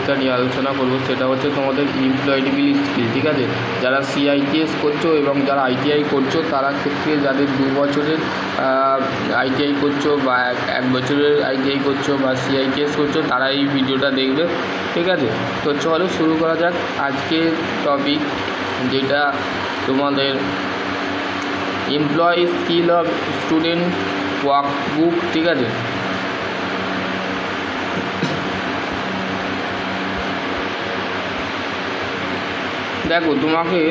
টপিকটা নিয়ে আলোচনা করব সেটা হচ্ছে তোমাদের এমপ্লয়েবল স্কিল। ঠিক আছে, যারা সিআইটিএস করছো এবং যারা আইটিআই করছো তারা ক্ষেত্রে যাদের 2 বছরের আইটিআই করছো বা 1 বছরের আইটিআই করছো বা সিআইটিএস করছো তারা এই ভিডিওটা দেখবে। ঠিক আছে, তো চলো শুরু করা যাক আজকের টপিক, যেটা তোমাদের employee skill of student workbook. ঠিক আছে, দেখো তোমাকে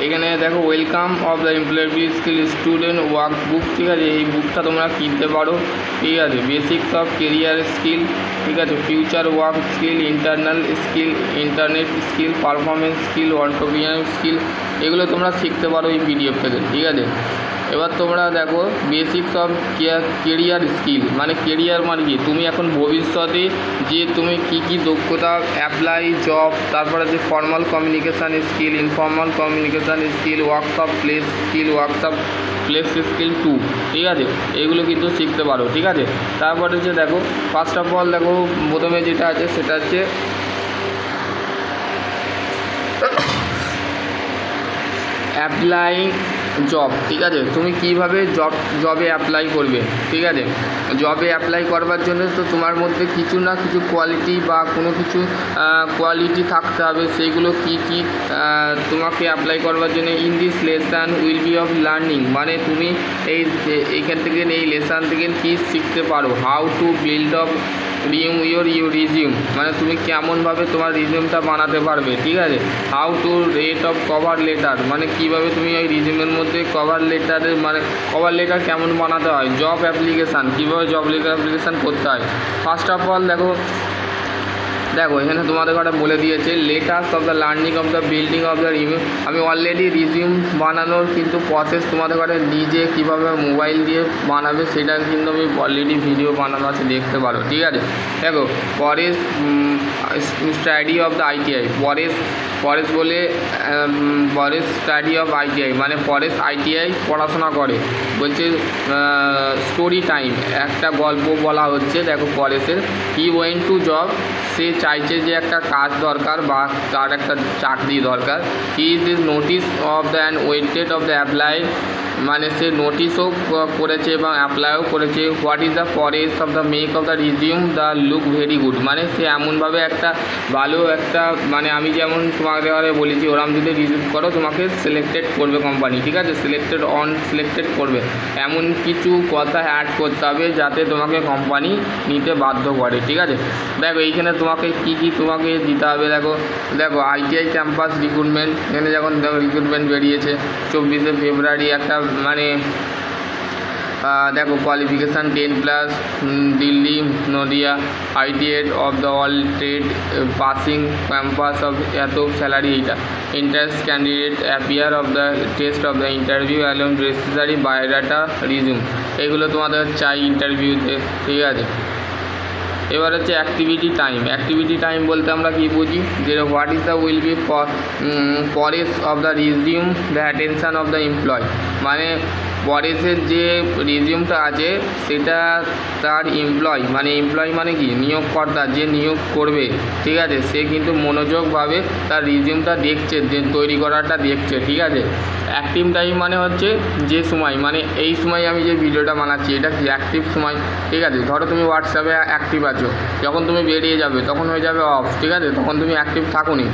এখানে দেখো welcome of the employable skill student workbook. ঠিক আছে, এই বুকটা তোমরা কিনতে পারো। ঠিক আছে, বেসিক্স অফ কেরিয়ার স্কিল, ঠিক আছে, future work skill, internal skill, internet skill, performance skill, অন্টারপ্রিনিয়র skill, এগুলো তোমরা শিখতে পারো এই পিডিএফ থেকে। ঠিক আছে, এবার তোমরা দেখো বেসিক্স অফ কেরিয়ার স্কিল, মানে কেরিয়ার মানে কি, তুমি এখন ভবিষ্যতে যে তুমি কি দক্ষতা অ্যাপ্লাই জব, তারপরে যে formal communication skill, informal communication skill, workshop place skill, workshop flex skill 2। ঠিক আছে, এগুলো কিন্তু শিখতে পারো। ঠিক আছে, তারপরে যে দেখো ফার্স্ট অফ অল দেখো প্রথমে যেটা আছে সেটা হচ্ছে অ্যাপ্লাইং জব। ঠিক আছে, তুমি কিভাবে জবে অ্যাপ্লাই করবে। ঠিক আছে, জবে অ্যাপ্লাই করবার জন্য তো তোমার মধ্যে কিছু না কিছু কোয়ালিটি বা কোনো কিছু কোয়ালিটি থাকতে হবে। সেইগুলো কি তোমাকে অ্যাপ্লাই করবার জন্য in this lesson will be of learning, মানে তুমি এইখান থেকে এই লেসন থেকে কী শিখতে পারো। How to build of your resume, মানে তুমি কেমনভাবে তোমার রিজিউমটা বানাতে পারবে। ঠিক আছে, how to rate of cover letter, মানে কীভাবে তুমি ওই রিজিউমের মধ্যে কভার লেটারের মানে কভার লেটার কেমন বানাতে হয়। জব অ্যাপ্লিকেশান, কীভাবে জব লেটার অ্যাপ্লিকেশান করতে হয়। ফার্স্ট অফ অল দেখো এখানে তোমাদের কথা বলে দিয়েছে letters of the learning of the building of the review. আমি অলরেডি রিজিউম বানানোর কিন্তু প্রসেস তোমাদের কাছে নিজে কীভাবে মোবাইল দিয়ে বানাবে সেটা কিন্তু আমি অলরেডি ভিডিও বানানো আছে, দেখতে পারো। ঠিক আছে, দেখো forest study of the ITI, forest বলে ফরেস্ট স্টাডি অফ আইটিআই, মানে ফরেস্ট আইটিআই পড়াশোনা করে। বলছে স্টোরি টাইম, একটা গল্প বলা হচ্ছে। দেখো ফরেস্টের হি ওয়েন্ট টু জব, সে চাইছে যে একটা কাজ দরকার বা তার একটা চাকরি দরকার। He is notice of the and waited of the apply, মানে সে নোটিশও করেছে এবং অ্যাপ্লাইও করেছে। What is the forest of the make of the resume the look very good, মানে সে এমনভাবে একটা ভালো একটা, মানে আমি যেমন তোমাকে বলেছি ওরকম যদি রিজিউম করো তোমাকে সিলেক্টেড করবে কোম্পানি। ঠিক আছে, সিলেক্টেড করবে, এমন কিছু কথা অ্যাড করতে হবে যাতে তোমাকে কোম্পানি নিতে বাধ্য করে। ঠিক আছে, দেখো এইখানে তোমাকে কি তোমাকে দিতে হবে। দেখো আইটিআই ক্যাম্পাস রিক্রুটমেন্ট, এখানে যখন দেখো রিক্রুটমেন্ট বেরিয়েছে 24শে ফেব্রুয়ারি, একটা মানে দেখো qualification 10+, Delhi Nadia, ITI of the all trade passing campus of এত স্যালারি এইটা। Interest candidate appear of the test of the interview along necessary biodata resume, এগুলো তোমাদের চাই ইন্টারভিউতে। ঠিক আছে, এবার হচ্ছে অ্যাক্টিভিটি টাইম বলতে আমরা কি বুঝি, যে what is the will be forest of the resume the attention of the employ, মানে ফরেস্টের যে রিজিউমটা আছে সেটা তার এমপ্লয় মানে কি নিয়োগকর্তা, যে নিয়োগ করবে। ঠিক আছে, সে কিন্তু মনোযোগভাবে তার রিজিউমটা দেখছে, যে তৈরি করাটা দেখছে। ঠিক আছে, অ্যাক্টিভ টাইম মানে হচ্ছে যে সময়, মানে এই সময় আমি যে ভিডিওটা বানাচ্ছি এটা কি অ্যাক্টিভ সময়। ঠিক আছে, ধরো তুমি হোয়াটসঅ্যাপে অ্যাক্টিভ আছো, যখন তুমি বেরিয়ে যাবে তখন হয়ে যাবে অফ। ঠিক আছে, তখন তুমি অ্যাক্টিভ থাকোনি।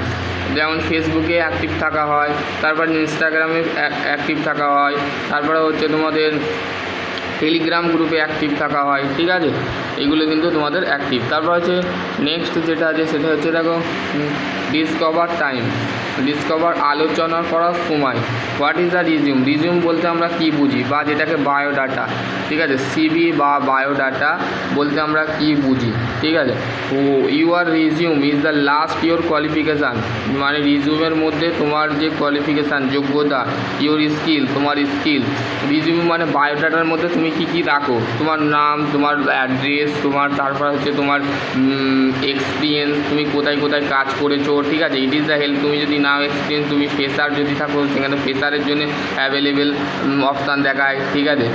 যেমন ফেসবুকে অ্যাক্টিভ থাকা হয়, তারপর ইনস্টাগ্রামে অ্যাক্টিভ থাকা হয়, তারপরে হচ্ছে তোমাদের টেলিগ্রাম গ্রুপে অ্যাক্টিভ থাকা হয়। ঠিক আছে, এগুলো কিন্তু তোমাদের অ্যাক্টিভ। তারপর হচ্ছে নেক্সট যেটা আছে সেটা হচ্ছে দেখো ডিসকভার আলোচনা করার সময়। হোয়াট ইজ দ্য রিজিউম বলতে আমরা কি বুঝি, বা যেটাকে বায়োডাটা। ঠিক আছে, সিভি বা বায়োডাটা বলতে আমরা কি বুঝি। ঠিক আছে, your resume is the last your qualification, মানে রিজিউমের মধ্যে তোমার যে কোয়ালিফিকেশান যোগ্যতা, ইউর স্কিল তোমার স্কিল। রিজিউম মানে বায়োডাটার মধ্যে তুমি কি রাখো, তোমার নাম, তোমার অ্যাড্রেস, তোমার তারপর হচ্ছে তোমার এক্সপিরিয়েন্স, তুমি কোথায় কাজ করেছো। ঠিক আছে, ইট ইজ দ্য হেল্প, তুমি যদি নাও এক্সপিরিয়েন্স, তুমি ফ্রেশার যদি থাকো সেখানে ফ্রেশারের জন্য অ্যাভেলেবেল অপশান দেখায়। ঠিক আছে,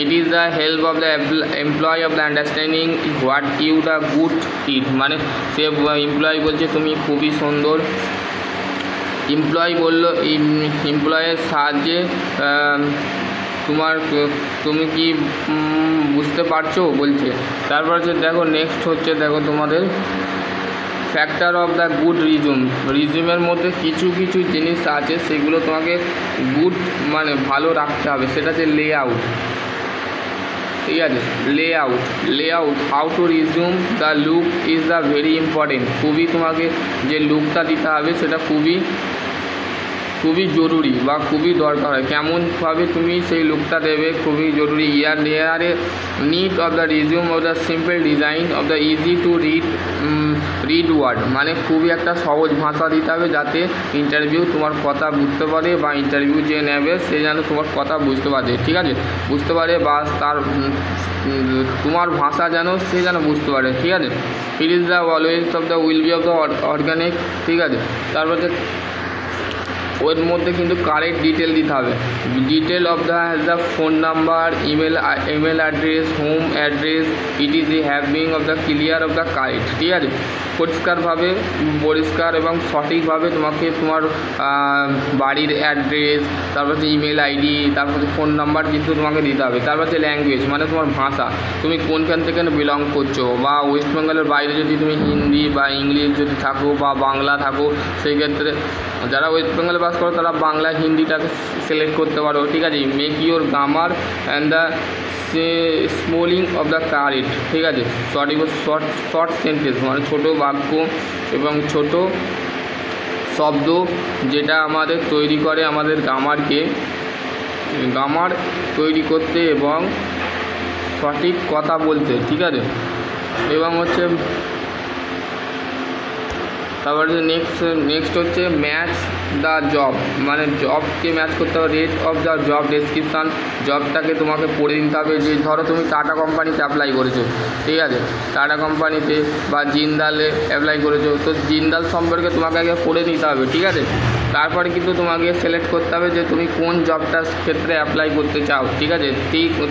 it is the help of the employ of the understanding what you the good it, মানে সে এমপ্লয় বলছে তুমি খুবই সুন্দর। এমপ্লয় বললো এমপ্লয়ের সাহায্যে তুমি কি বুঝতে পারছো বলছে। তারপর হচ্ছে দেখো নেক্সট হচ্ছে দেখো তোমাদের ফ্যাক্টর অফ দ্য গুড রিজিউমের মধ্যে কিছু কিছু জিনিস আছে সেগুলো তোমাকে গুড মানে ভালো রাখতে হবে, সেটা হচ্ছে লেআউট। ঠিক আছে, layout how to resume the look is the very important. খুবই তোমাকে যে লুকটা দিতে হবে সেটা খুবই জরুরি বা খুবই দরকার হয়, কেমনভাবে তুমি সেই লুকটা দেবে খুবই জরুরি। ইয়ারে neat of the resume of the simple design of the easy to read word, মানে খুবই একটা সহজ ভাষা দিতে হবে যাতে ইন্টারভিউ তোমার কথা বুঝতে পারে বা ইন্টারভিউ যে নেবে সে যেন তোমার কথা বুঝতে পারে। ঠিক আছে, বুঝতে পারে বা তার তোমার ভাষা যেন সে যেন বুঝতে পারে। ঠিক আছে, it is the always of the will B of the organic. ঠিক আছে, তারপর ওর মধ্যে কিন্তু কারেক্ট ডিটেল দিতে হবে, detail of the phone number, email address, home address, it is the having of the clear of the correct. ঠিক আছে, পরিষ্কার এবং সঠিকভাবে তোমাকে তোমার বাড়ির অ্যাড্রেস, তারপর হচ্ছে ইমেল আইডি, তারপর হচ্ছে ফোন নাম্বার কিন্তু তোমাকে দিতে হবে। তারপর হচ্ছে ল্যাঙ্গুয়েজ, মানে তোমার ভাষা, তুমি কোনখান থেকে বিলং করছো, বা ওয়েস্ট বেঙ্গলের বাইরে যদি তুমি হিন্দি বা ইংলিশ যদি থাকো বা বাংলা থাকো, সেই ক্ষেত্রে যারা ওয়েস্ট বেঙ্গলে বাস করো তারা বাংলা হিন্দিটাকে সিলেক্ট করতে পারো। ঠিক আছে, make your grammar and the smiling of the correct. ঠিক আছে, শর্ট সেন্টেন্স মানে ছোটো বাক্য এবং ছোট শব্দ যেটা আমাদের তৈরি করে আমাদের গ্রামার তৈরি করতে এবং সঠিক কথা বলতে। ঠিক আছে, এবং হচ্ছে তারপরে নেক্সট হচ্ছে ম্যাচ দ্য জব, মানে জবকে ম্যাচ করতে হবে। Rate of the job description, জবটাকে তোমাকে পড়ে দিতে হবে। যে ধরো তুমি টাটা কোম্পানিতে অ্যাপ্লাই করেছো, ঠিক আছে, টাটা কোম্পানিতে বা জিন্দালে অ্যাপ্লাই করেছো, তো জিন্দাল সম্পর্কে তোমাকে আগে পড়ে নিতে হবে। ঠিক আছে, তারপরে কিন্তু তোমাকে সিলেক্ট করতে হবে যে তুমি কোন জবটার ক্ষেত্রে অ্যাপ্লাই করতে চাও। ঠিক আছে,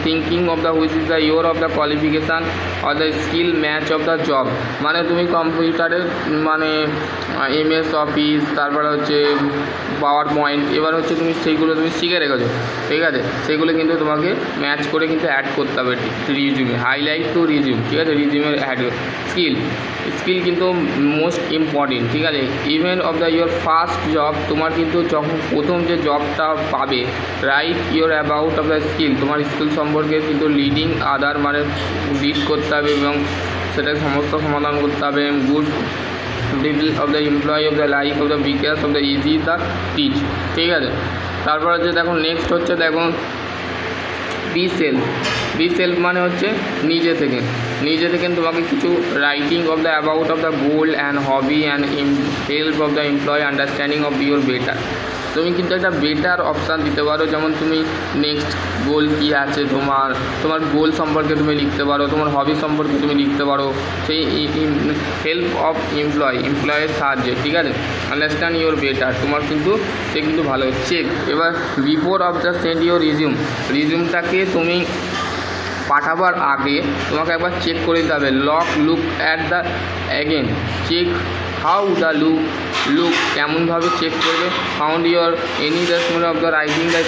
thinking of the which is the your of the qualification or the skill match of the job, মানে তুমি কম্পিউটারের মানে MS অফিস, তারপরে হচ্ছে পাওয়ার পয়েন্ট, এবার হচ্ছে তুমি সেইগুলো তুমি শিখে রেখেছো। ঠিক আছে, সেগুলো কিন্তু তোমাকে ম্যাচ করে কিন্তু অ্যাড করতে হবে রিজিউমে, হাইলাইট টু রিজিউম। ঠিক আছে, রিজিউমের অ্যাড স্কিল কিন্তু মোস্ট ইম্পর্টেন্ট। ঠিক আছে, even of the your first job, তোমার কিন্তু যখন প্রথম যে জবটা পাবে, write your about of the skill, তোমার স্কিল সম্পর্কে কিন্তু লিডিং আদার মানে লিড করতে হবে এবং সেটার সমস্যা সমাধান করতে হবে। Good detail of the employee of the life of the বিকাশ of the easy the teach. ঠিক আছে, তারপর হচ্ছে দেখো নেক্সট হচ্ছে দেখো বি সেলফ মানে হচ্ছে নিজে থেকে তোমাকে কিছু writing of the about of the goal and hobby and help of the employ understanding of your better. তুমি কিন্তু একটা বেটার অপশান দিতে পারো, যেমন তুমি নেক্সট গোল কী আছে তোমার গোল সম্পর্কে তুমি লিখতে পারো, তোমার হবি সম্পর্কে তুমি লিখতে পারো, সেই হেল্প অফ এমপ্লয়ের সাহায্যে। ঠিক আছে, আন্ডারস্ট্যান্ড ইউর বেটার, তোমার কিন্তু সে কিন্তু ভালো চেক। এবার before of the send your রিজিউমটাকে তুমি পাঠাবার আগে তোমাকে একবার চেক করে দিতে হবে। Look at the again check how the look কেমনভাবে চেক করবে। Found your any the of the writing the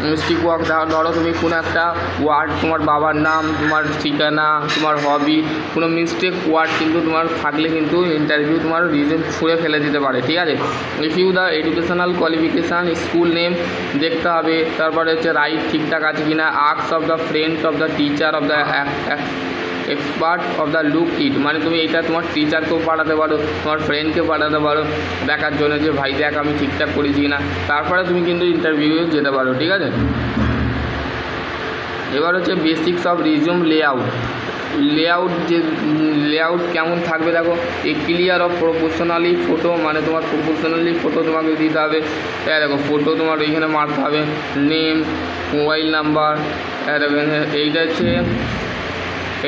mistake work, ধরো তুমি কোনো একটা ওয়ার্ড, তোমার বাবার নাম, তোমার ঠিকানা, তোমার হবি, কোনো মিস্টেক ওয়ার্ড কিন্তু তোমার থাকলে কিন্তু ইন্টারভিউ তোমার রিজিউম ছুঁড়ে ফেলে দিতে পারে। ঠিক আছে, if you the educational qualification school name দেখতে হবে। তারপরে হচ্ছে রাইট ঠিকঠাক আছে কিনা। আর্কস of the friend of the teacher of the expert of the look it, মানে তুমি এটা তোমার টিচারকেও পাঠাতে পারো, তোমার ফ্রেন্ডকে পাঠাতে পারো দেখার জন্য যে ভাই দেখ আমি ঠিকঠাক করেছি কিনা, তারপরে তুমি কিন্তু ইন্টারভিউয়ে যেতে পারো। ঠিক আছে, এবার হচ্ছে বেসিক্স অফ রিজিউম লেআউট কেমন থাকবে দেখো। এ ক্লিয়ার অফ প্রপোর্শনালি ফটো, মানে তোমার প্রপোর্শনালি ফটো তোমাকে দিতে হবে। দেখো ফটো তোমার এইখানে মারতে হবে, নেম, মোবাইল নাম্বার, দেখো এইটা হচ্ছে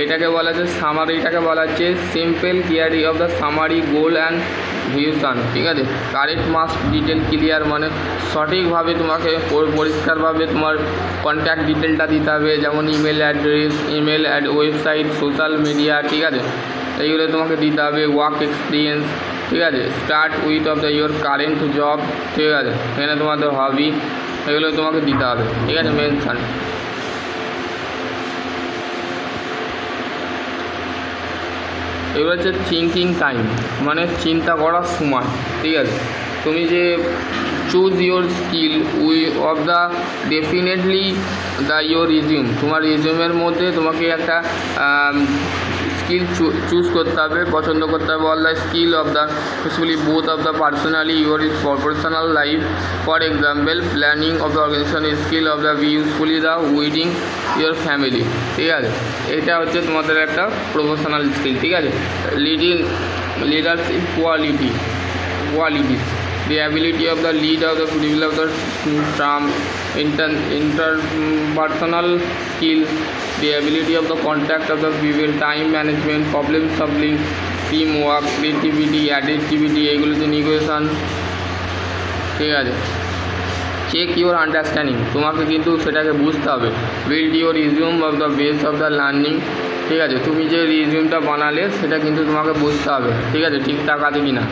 এটাকে বলা হচ্ছে সামারিটাকে বলা হচ্ছে simple clarity of the summary goal and vision, ঠিক আছে। কারেক্ট মাস্ট ডিটেল ক্লিয়ার মানে সঠিকভাবে তোমাকে পরিষ্কারভাবে তোমার কন্ট্যাক্ট ডিটেলটা দিতে হবে, যেমন email address, email website, social media, ঠিক আছে, এইগুলো তোমাকে দিতে হবে। ওয়ার্ক এক্সপিরিয়েন্স, ঠিক আছে। Start with of the your current job, ঠিক আছে, এখানে তোমাদের হবি, এগুলো তোমাকে দিতে হবে, ঠিক আছে, মেনশন। এবার হচ্ছে থিঙ্কিং টাইম মানে চিন্তা করার সময়, ঠিক আছে। তুমি যে choose your skill of the definitely the your resume, তোমার রিজিউমের মধ্যে তোমাকে একটা স্কিল চুজ করতে হবে, পছন্দ করতে হবে। All the skill of the specially both of the personally your professional life, for example planning of the organization skill of the usefully the wedding your family, ঠিক আছে। এটা হচ্ছে তোমাদের একটা প্রফেশনাল স্কিল, ঠিক আছে। Leadership qualities, the ability of the lead of the people of the term, interpersonal skill, the ability of the contact of the people, time management, problem solving, teamwork, creativity, adaptivity, এগুলো যে negotiation, ঠিক আছে। Check your understanding, তোমাকে কিন্তু সেটাকে বুঝতে হবে। Build your resume of the base of the learning, ঠিক আছে। তুমি যে রিজিউমটা বানালে সেটা কিন্তু তোমাকে বুঝতে হবে, ঠিক আছে, ঠিকঠাক আছে কি না,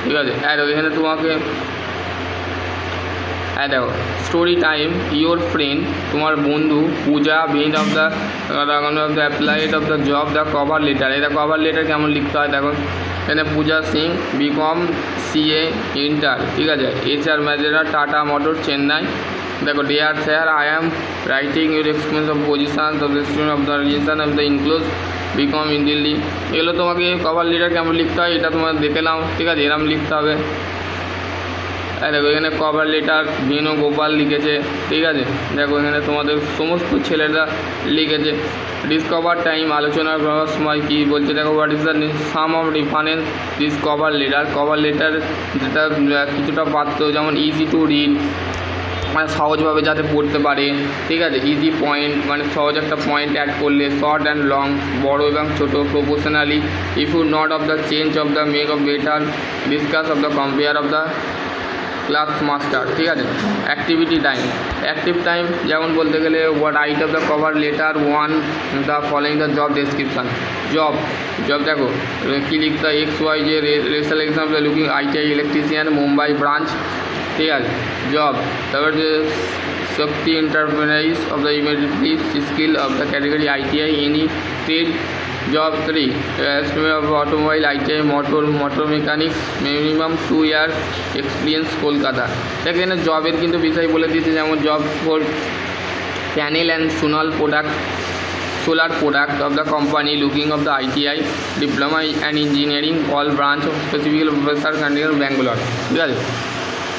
ঠিক আছে। আর এখানে তোমাকে দেখো স্টোরি টাইম ইয়োর ফ্রেন্ড, তোমার বন্ধু Puja, been of the applied of the job, the cover letter, এটা কভার লেটার কেমন লিখতে হয় দেখো। এখানে Puja Singh, BCom CA inter, ঠিক আছে, HR manager, Tata motor, Chennai. দেখো dear sir, I am writing your experience of position of the student of the region of the enclose BCom in Delhi. এগুলো তোমাকে কভার লেটার কেমন লিখতে হয় এটা তোমার দেখে নাও, ঠিক আছে, এরম লিখতে হবে। দেখো এখানে কভার লেটার বেণুগোপাল লিখেছে, ঠিক আছে। দেখো এখানে তোমাদের সমস্ত ছেলেরা লিখেছে। ডিসকভার টাইম, আলোচনা করার সময় কী বলছে দেখো। What is the some of difference this cover letter যেটা কিছুটা পারত, যেমন ইজি টু রিড মানে সহজভাবে যাতে পড়তে পারে, ঠিক আছে। ইজি পয়েন্ট মানে সহজ একটা পয়েন্ট অ্যাড করলে। শর্ট অ্যান্ড লং, বড় এবং ছোটো। Proportionally, if you not of the change of the make of better, discuss of the compare of the class master, ঠিক আছে। অ্যাক্টিভিটি টাইম, অ্যাক্টিভ টাইম যেমন বলতে গেলে write of the cover letter one the following the job description. Job দেখো কী লিখতে হয়। XY যে রেশাল example looking ITI electrician Mumbai branch, ঠিক আছে, জব। তারপর যে Shakti enterprise of the immediately skill of the category ITI any trade. Job 3 of automobile ITI motor mechanics minimum 2 years experience Kolkata. এখানে জবের কিন্তু বিষয় বলে দিয়েছে, যেমন job for panel and solar product of the company looking of the ITI diploma and engineering all branch of specific professor candidate Bangalore, ঠিক আছে।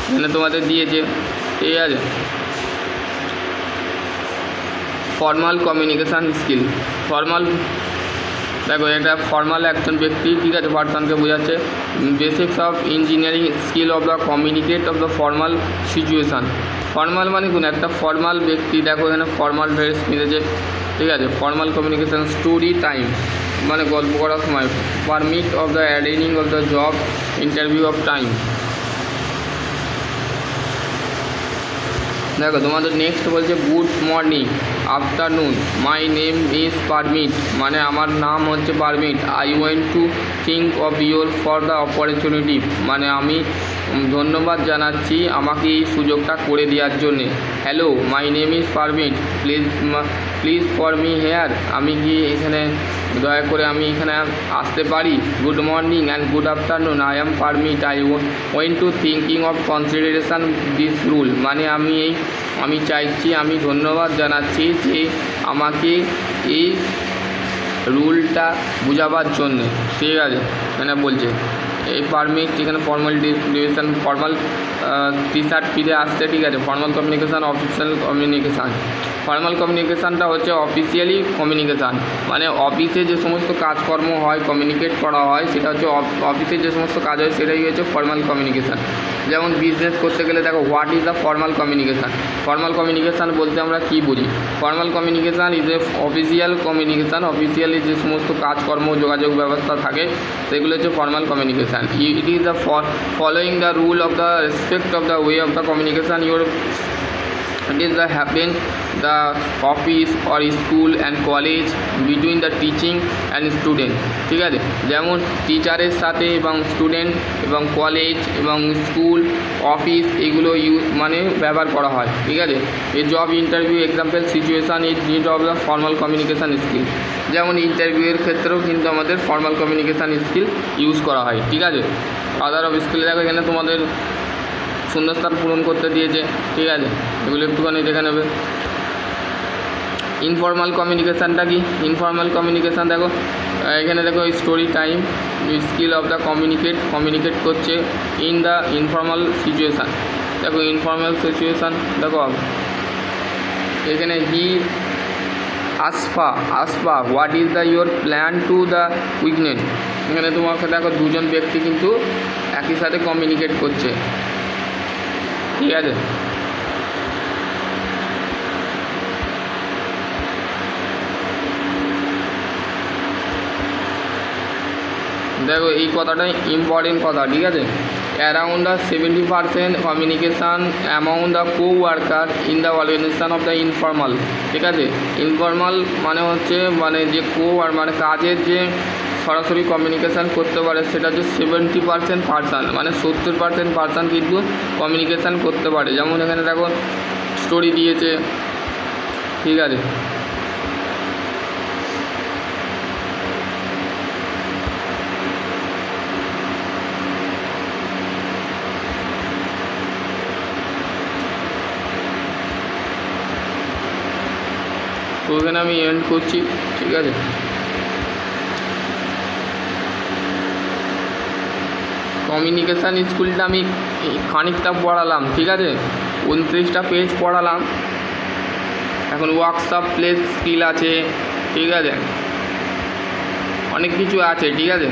এখানে তোমাদের দিয়েছে, ঠিক আছে। ফর্মাল কমিউনিকেশান স্কিল, দেখো এটা ফর্মাল একজন ব্যক্তি, ঠিক আছে, পার্সনকে বোঝাচ্ছে। Basics of engineering skill of the communicate of the formal situation. Formal মানে কোন একটা ফর্মাল ব্যক্তি, দেখো এখানে ফর্মাল ড্রেস পিঁধেছে, ঠিক আছে। Formal communication. স্টোরি টাইম মানে গল্প করার সময়। Permit of the attending of the job interview of time. দেখো তোমাদের নেক্সট বলছে good morning, afternoon, my name is permit মানে আমার নাম হচ্ছে permit. I went to think of your for the opportunity মানে আমি ধন্যবাদ জানাচ্ছি আমাকে এই সুযোগটা করে দেওয়ার জন্যে। Hello, my name is permit, please for me hair, আমি কি এখানে দয়া করে আমি এখানে আসতে পারি। Good morning and good afternoon, I am permit, I went to thinking of consideration this rule মানে আমি চাইছি, আমি ধন্যবাদ জানাচ্ছি যে আমাকে এই রুলটা বোঝাবার জন্যে, ঠিক আছে। এখানে বলছে এই পারমিট, এখানে formal division, formal T shirt পিঁধে আসছে, ঠিক আছে। Formal communication, official communication, formal কমিউনিকেশানটা হচ্ছে অফিসিয়ালি কমিউনিকেশান, মানে অফিসে যে সমস্ত কাজকর্ম হয়, কমিউনিকেট করা হয়, সেটা হচ্ছে অফিসে যে সমস্ত কাজ হয় সেটাই হচ্ছে ফর্মাল কমিউনিকেশান। যেমন বিজনেস করতে গেলে দেখো, what is the formal communication? Formal communication বলতে আমরা কী বুঝি? Formal communication is a official communication. Officially যে সমস্ত কাজকর্ম, যোগাযোগ ব্যবস্থা থাকে সেগুলো হচ্ছে formal communication. It is the following the rule of the respect of the way of the communication it is the happen the office or school and college between the teaching and student। ঠিক আছে, যেমন টিচারের সাথে এবং student এবং college এবং school, office, এগুলো মানে ব্যবহার করা হয়। ঠিক আছে, এই job interview example situation is need of the formal communication skill. যেমন ইন্টারভিউয়ের ক্ষেত্রেও কিন্তু আমাদের ফর্মাল কমিউনিকেশান স্কিল ইউজ করা হয়। ঠিক আছে, আদার অফ স্কিলে দেখো এখানে তোমাদের শূন্যস্থান পূরণ করতে দিয়েছে। ঠিক আছে, এগুলো একটুখানি দেখে নেবে। ইনফর্মাল কমিউনিকেশানটা কি? ইনফর্মাল কমিউনিকেশান দেখো এখানে দেখো, story time skill of the communicate করছে ইন দ্য ইনফর্মাল সিচুয়েশান। দেখো ইনফর্মাল সিচুয়েশান দেখো এখানে হি আসফা what is the your plan to the weakness. এখানে তোমাকে দেখো দুজন ব্যক্তি কিন্তু একই সাথে কমিউনিকেট করছে। ঠিক আছে, দেখো এই কথাটাই ইম্পর্টেন্ট কথা। ঠিক আছে, around the 70% communication amount the co-worker in the organisation of the informal. ঠিক আছে, ইনফর্মাল মানে হচ্ছে মানে যে মানে কাজের যে সরাসরি কমিউনিকেশান করতে পারে সেটা হচ্ছে 70% পার্সন, মানে 70% পার্সন কিন্তু কমিউনিকেশান করতে পারে। যেমন এখানে দেখো স্টোরি দিয়েছে। ঠিক আছে, তো এখানে আমি এন্ড করছি। ঠিক আছে, কমিউনিকেশান স্কুলটা আমি খানিকটা পড়ালাম। ঠিক আছে, 29টা পেজ পড়ালাম। এখন ওয়ার্কশপ প্লেস স্কিল আছে। ঠিক আছে, অনেক কিছু আছে। ঠিক আছে।